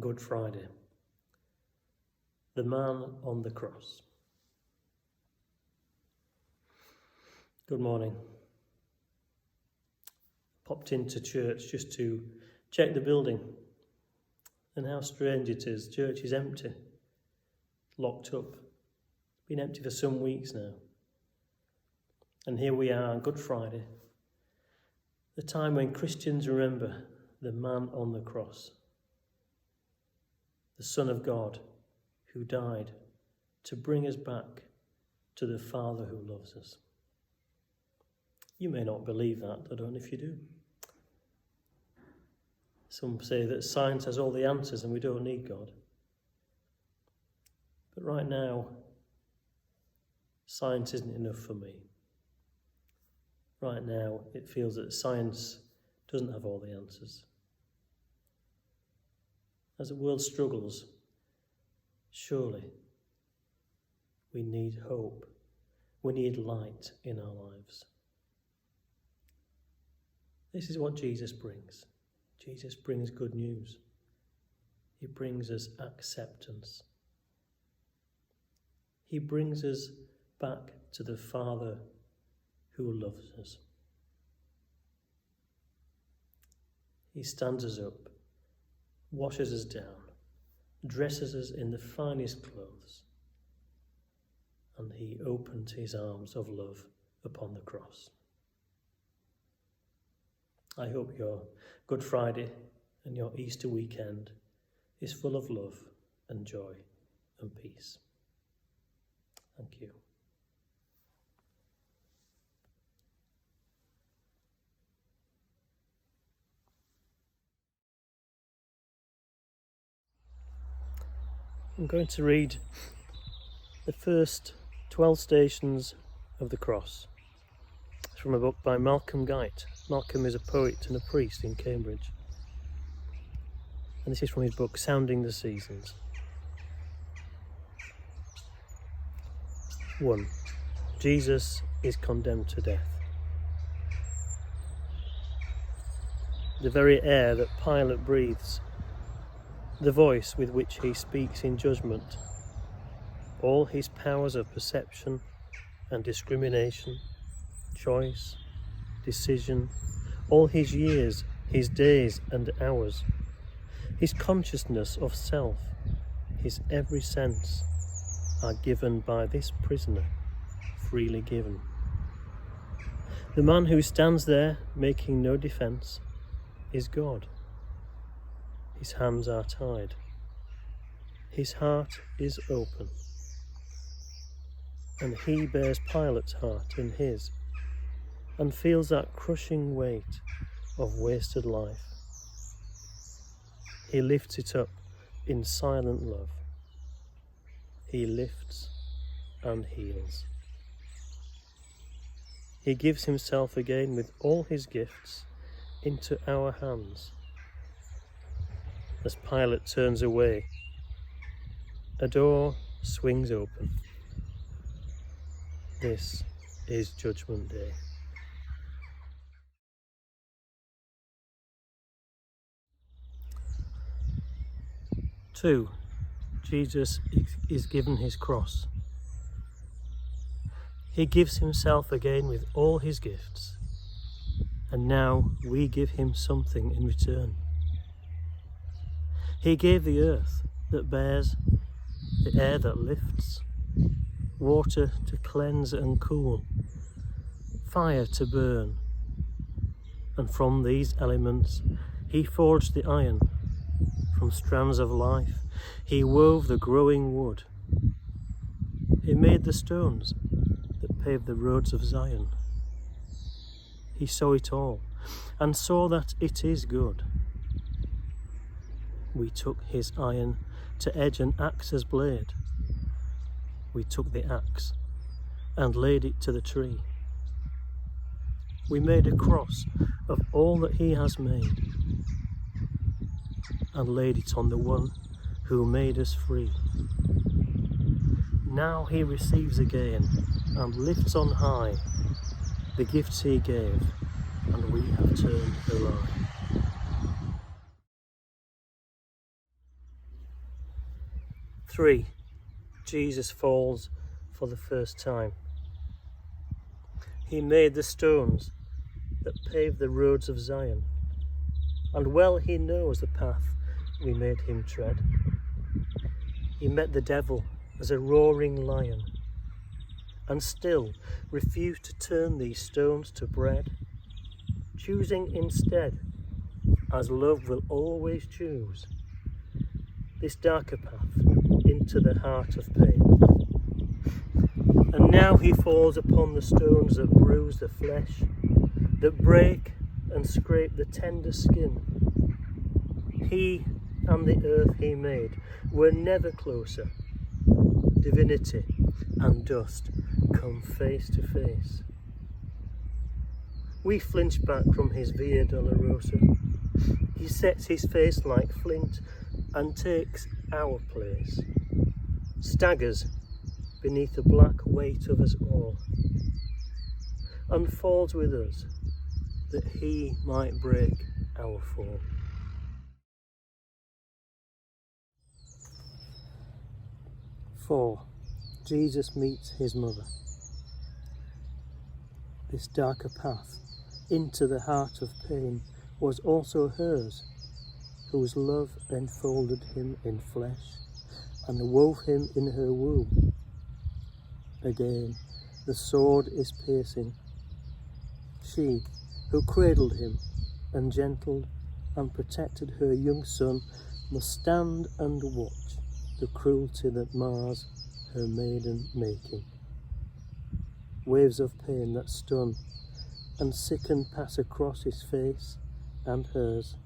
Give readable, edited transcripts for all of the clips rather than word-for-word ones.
Good Friday. The man on the cross. Good morning. Popped into church just to check the building, and how strange it is. Church is empty, locked up. It's been empty for some weeks now. And here we are, Good Friday, the time when Christians remember the man on the cross, the Son of God who died to bring us back to the Father who loves us. You may not believe that, I don't know if you do. Some say that science has all the answers and we don't need God. But right now, science isn't enough for me. Right now, it feels that science doesn't have all the answers. As the world struggles, surely we need hope. We need light in our lives. This is what Jesus brings. Jesus brings good news. He brings us acceptance. He brings us back to the Father who loves us. He stands us up, washes us down, dresses us in the finest clothes, and he opened his arms of love upon the cross. I hope your Good Friday and your Easter weekend is full of love and joy and peace. Thank you. I'm going to read the first 12 stations of the cross. It's from a book by GUITE. Malcolm is a poet and a priest in Cambridge. And this is from his book, Sounding the Seasons. 1. Jesus is condemned to death. The very air that Pilate breathes, the voice with which he speaks in judgment, all his powers of perception and discrimination, choice, decision, all his years, his days and hours, his consciousness of self, his every sense are given by this prisoner, freely given. The man who stands there making no defence is God. His hands are tied. His heart is open. And he bears Pilate's heart in his and feels that crushing weight of wasted life. He lifts it up in silent love. He lifts and heals. He gives himself again with all his gifts into our hands. As Pilate turns away, a door swings open. This is Judgment Day. Two, Jesus is given his cross. He gives himself again with all his gifts, and now we give him something in return. He gave the earth that bears, the air that lifts, water to cleanse and cool, fire to burn, and from these elements he forged the iron. From strands of life he wove the growing wood. He made the stones that paved the roads of Zion. He saw it all and saw that it is good. We took his iron to edge an axe's blade. We took the axe and laid it to the tree. We made a cross of all that he has made and laid it on the one who made us free. Now he receives again and lifts on high the gifts he gave, and we have turned awry. 3. Jesus falls for the first time. He made the stones that pave the roads of Zion, and well he knows the path we made him tread. He met the devil as a roaring lion, and still refused to turn these stones to bread, choosing instead, as love will always choose, this darker path into the heart of pain. And now he falls upon the stones that bruise the flesh, that break and scrape the tender skin. He and the earth he made were never closer. Divinity and dust come face to face. We flinch back from his Via Dolorosa. He sets his face like flint and takes our place, staggers beneath the black weight of us all, and falls with us that he might break our fall. Four, Jesus meets his mother. This darker path into the heart of pain was also hers, whose love enfolded him in flesh and wove him in her womb. Again, the sword is piercing. She, who cradled him and gentled and protected her young son, must stand and watch the cruelty that mars her maiden making. Waves of pain that stun and sicken pass across his face and hers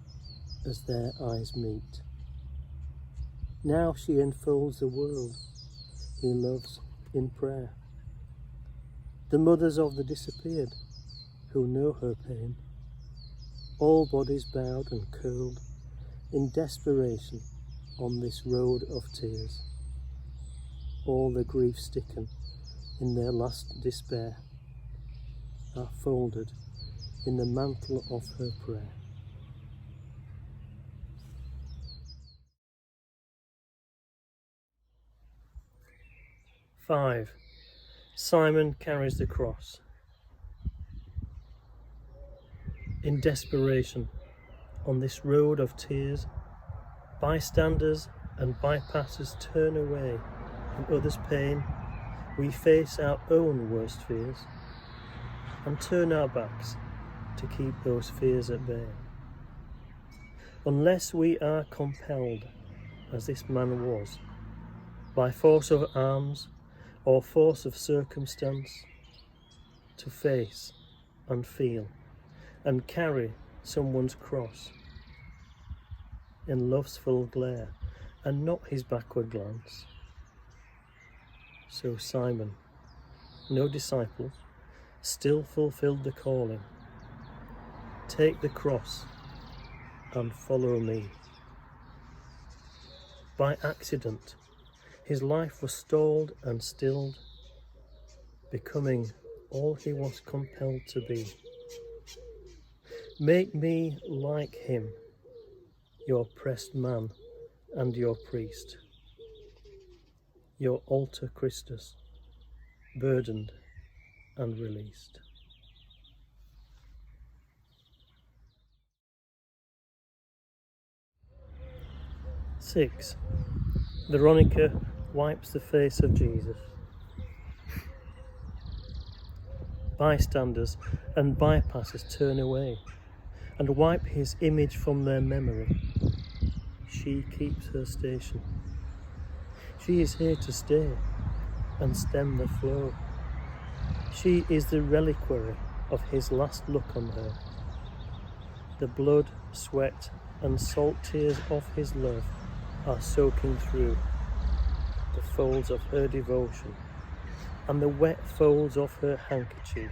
as their eyes meet. Now she enfolds the world he loves in prayer. The mothers of the disappeared, who know her pain, all bodies bowed and curled in desperation on this road of tears, all the grief stricken in their last despair are folded in the mantle of her prayer. Five, Simon carries the cross. In desperation, on this road of tears, bystanders and bypassers turn away in others' pain. We face our own worst fears and turn our backs to keep those fears at bay. Unless we are compelled, as this man was, by force of arms or force of circumstance, to face and feel and carry someone's cross in love's full glare and not his backward glance. So Simon, no disciple, still fulfilled the calling. Take the cross and follow me. By accident, his life was stalled and stilled, becoming all he was compelled to be. Make me like him, your pressed man and your priest, your altar Christus, burdened and released. Six, Veronica wipes the face of Jesus. Bystanders and bypassers turn away and wipe his image from their memory. She keeps her station. She is here to stay and stem the flow. She is the reliquary of his last look on her. The blood, sweat and salt tears of his love are soaking through the folds of her devotion and the wet folds of her handkerchief,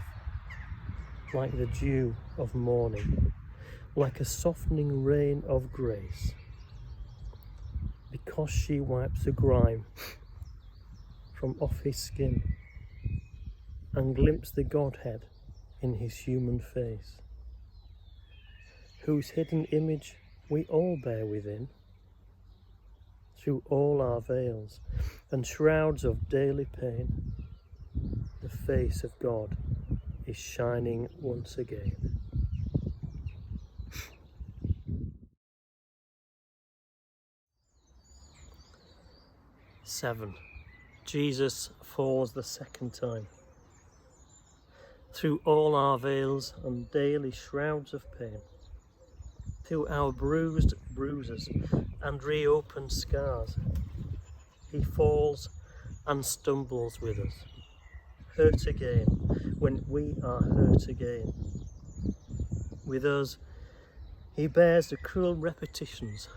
like the dew of morning, like a softening rain of grace, because she wipes the grime from off his skin and glimpses the Godhead in his human face, whose hidden image we all bear within. through all our veils and shrouds of daily pain, the face of God is shining once again. 7. Jesus falls the second time. Through all our veils and daily shrouds of pain, through our bruised bruises and reopened scars, he falls and stumbles with us, hurt again when we are hurt again. With us, he bears the cruel repetitions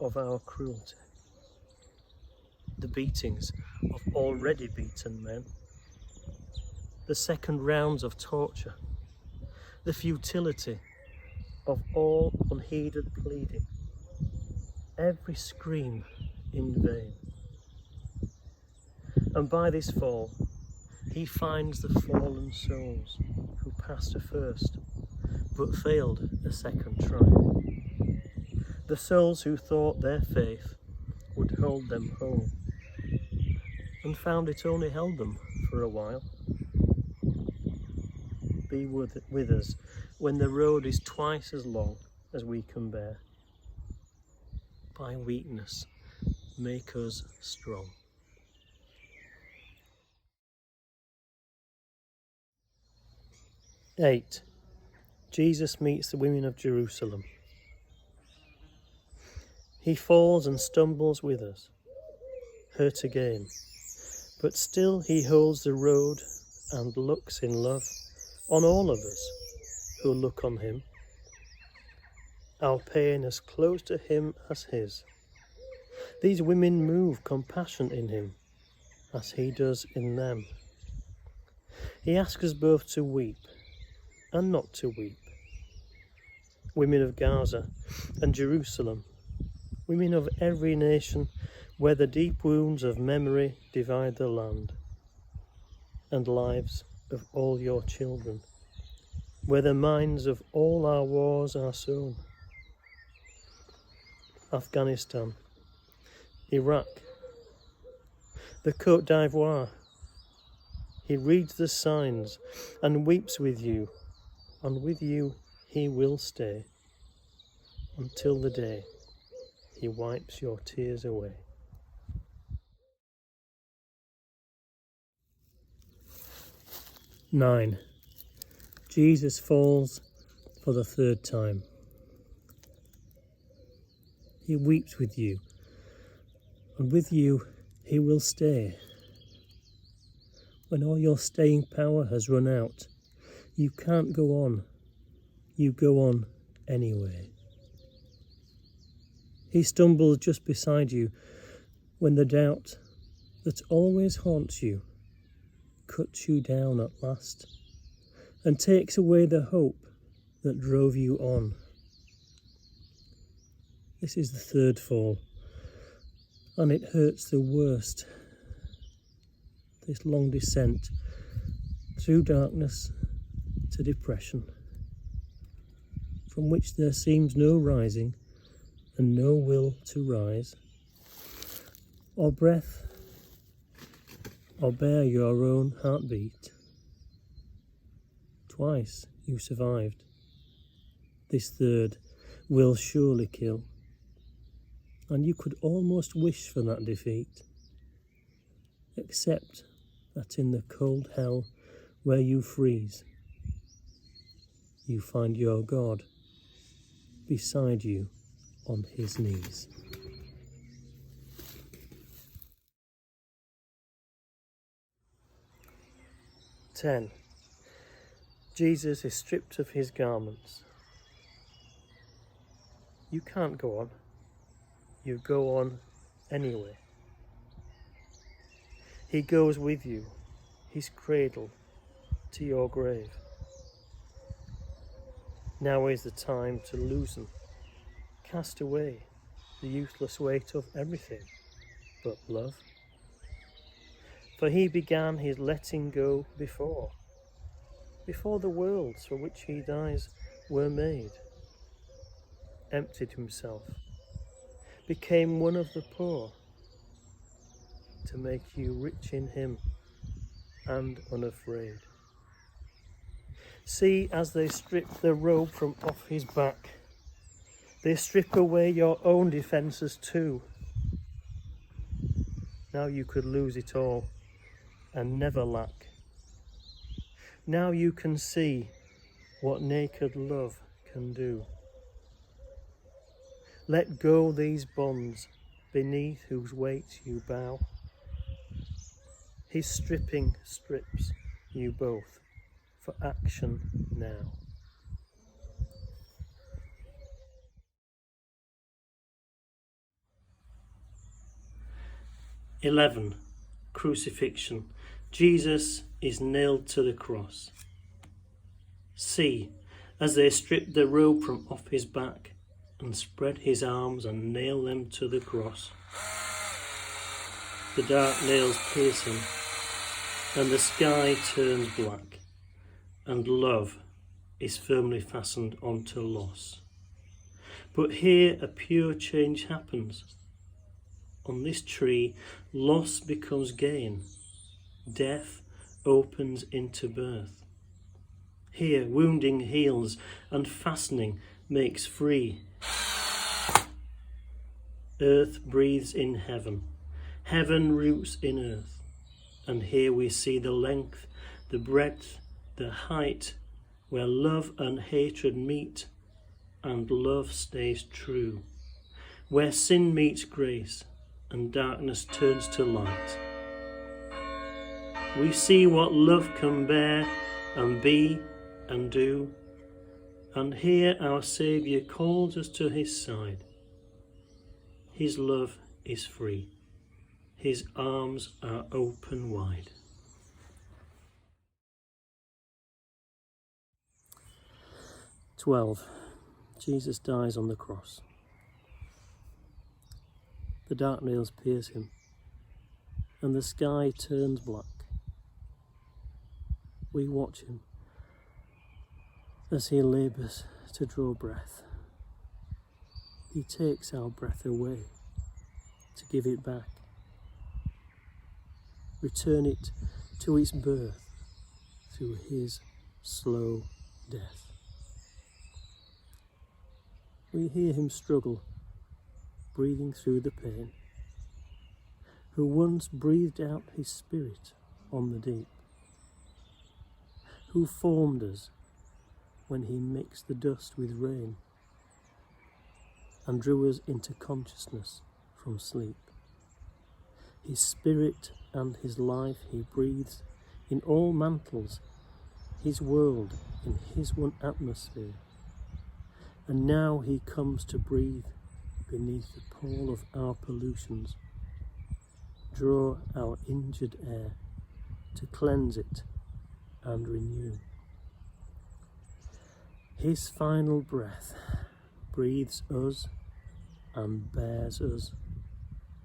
of our cruelty, the beatings of already beaten men, the second rounds of torture, the futility of all unheeded pleading, every scream in vain. And by this fall, he finds the fallen souls who passed a first, but failed a second try. The souls who thought their faith would hold them home, and found it only held them for a while. Be with us when the road is twice as long as we can bear. By weakness, make us strong. 8. Jesus meets the women of Jerusalem. He falls and stumbles with us, hurt again, but still he holds the road and looks in love on all of us who look on him. Our pain as close to him as his. These women move compassion in him as he does in them. He asks us both to weep and not to weep. Women of Gaza and Jerusalem, women of every nation where the deep wounds of memory divide the land, and lives of all your children, where the minds of all our wars are sown. Afghanistan, Iraq, the Côte d'Ivoire. He reads the signs and weeps with you, and with you he will stay until the day he wipes your tears away. 9. Jesus falls for the third time. He weeps with you, and with you he will stay. When all your staying power has run out, you can't go on. You go on anyway. He stumbles just beside you when the doubt that always haunts you cuts you down at last and takes away the hope that drove you on. This is the third fall, and it hurts the worst. This long descent through darkness to depression, from which there seems no rising and no will to rise, or breath, or bear your own heartbeat. Twice you survived. This third will surely kill, and you could almost wish for that defeat, except that in the cold hell where you freeze, you find your God beside you on his knees. "10. Jesus is stripped of his garments. You can't go on. You go on anyway. He goes with you, his cradle, to your grave. Now is the time to loosen, cast away the useless weight of everything but love. For he began his letting go before the worlds for which he dies were made, emptied himself, became one of the poor, to make you rich in him and unafraid. See, as they strip the robe from off his back, they strip away your own defences too. Now you could lose it all and never lack. Now you can see what naked love can do. Let go these bonds beneath whose weight you bow. His stripping strips you both for action now. (11) Crucifixion. Jesus is nailed to the cross. See, as they strip the robe from off his back and spread his arms and nail them to the cross. The dark nails pierce him, and the sky turns black, and love is firmly fastened onto loss. But here a pure change happens. On this tree, loss becomes gain. Death opens into birth. Here, wounding heals, and fastening makes free. Earth breathes in heaven. Heaven roots in earth. And here we see the length, the breadth, the height, where love and hatred meet, and love stays true. Where sin meets grace, and darkness turns to light. We see what love can bear and be and do, and here our Saviour calls us to his side. His love is free. His arms are open wide. (12) Jesus dies on the cross. The dark nails pierce him, and the sky turns black. We watch him as he labours to draw breath. He takes our breath away to give it back, return it to its birth through his slow death. We hear him struggle, breathing through the pain, who once breathed out his spirit on the deep, who formed us when he mixed the dust with rain and drew us into consciousness from sleep. His spirit and his life he breathes in all mantles, his world in his one atmosphere. And now he comes to breathe beneath the pall of our pollutions, draw our injured air to cleanse it and renew. His final breath breathes us and bears us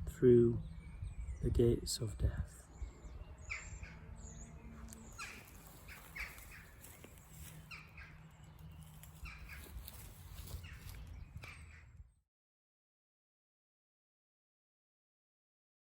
through the gates of death.